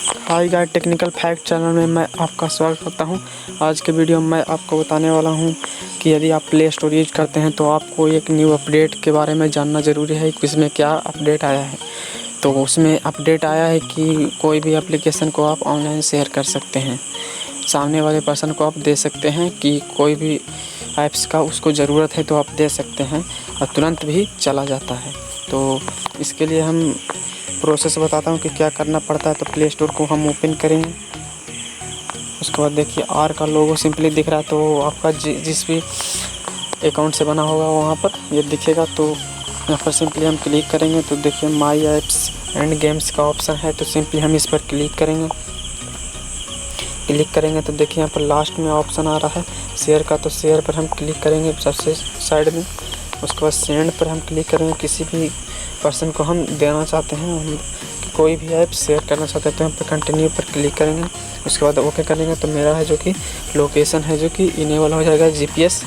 Hi guys, technical fact channel में मैं आपका स्वागत करता हूं। आज के वीडियो में मैं आपको बताने वाला हूं कि यदि आप प्ले स्टोर यूज करते हैं तो आपको एक न्यू अपडेट के बारे में जानना ज़रूरी है कि इसमें क्या अपडेट आया है। तो उसमें अपडेट आया है कि कोई भी एप्लीकेशन को आप ऑनलाइन शेयर कर सकते हैं, सामने वाले पर्सन को आप दे सकते हैं कि कोई भी ऐप्स का उसको ज़रूरत है तो आप दे सकते हैं और तुरंत भी चला जाता है। तो इसके लिए हम प्रोसेस बताता हूँ कि क्या करना पड़ता है। तो प्ले स्टोर को हम ओपन करेंगे। उसके बाद देखिए आर का लोगो सिंपली दिख रहा है, तो आपका जिस भी अकाउंट से बना होगा वहाँ पर ये दिखेगा। तो यहाँ पर सिंपली हम क्लिक करेंगे तो देखिए माई ऐप्स एंड गेम्स का ऑप्शन है, तो सिंपली हम इस पर क्लिक करेंगे। तो देखिए यहाँ पर लास्ट में ऑप्शन आ रहा है शेयर का, तो शेयर पर हम क्लिक करेंगे सबसे साइड में। उसके बाद सेंड पर हम क्लिक करेंगे। किसी भी पर्सन को हम देना चाहते हैं, हम कोई भी ऐप शेयर करना चाहते हैं तो हम पे कंटिन्यू पर क्लिक करेंगे। उसके बाद ओके करेंगे तो मेरा है जो कि लोकेशन है जो कि इनेबल हो जाएगा जीपीएस।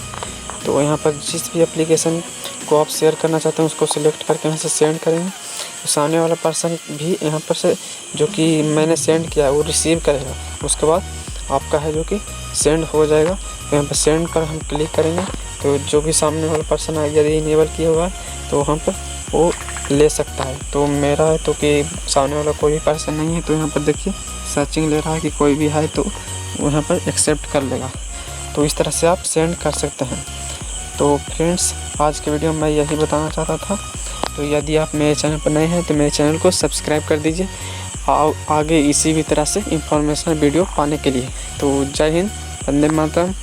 तो यहाँ पर जिस भी एप्लीकेशन को आप शेयर करना चाहते हैं उसको सिलेक्ट करके यहाँ से सेंड करेंगे। तो सामने वाला पर्सन भी यहाँ पर से जो कि मैंने सेंड किया है वो रिसीव करेगा। उसके बाद आपका है जो कि सेंड हो जाएगा। तो यहाँ पर सेंड पर हम क्लिक करेंगे तो जो भी सामने वाला पर्सन है यदि इनेबल किया हुआ है तो वहाँ पर वो ले सकता है। तो मेरा है तो कि सामने वाला कोई भी पर्सन नहीं है, तो यहाँ पर देखिए सर्चिंग ले रहा है कि कोई भी है तो वहाँ पर एक्सेप्ट कर लेगा। तो इस तरह से आप सेंड कर सकते हैं। तो फ्रेंड्स, आज के वीडियो में मैं यही बताना चाहता था। तो यदि आप मेरे चैनल पर नए हैं तो मेरे चैनल को सब्सक्राइब कर दीजिए आगे इसी भी तरह से इंफॉर्मेशनल वीडियो पाने के लिए। तो जय हिंद, वंदे मातरम।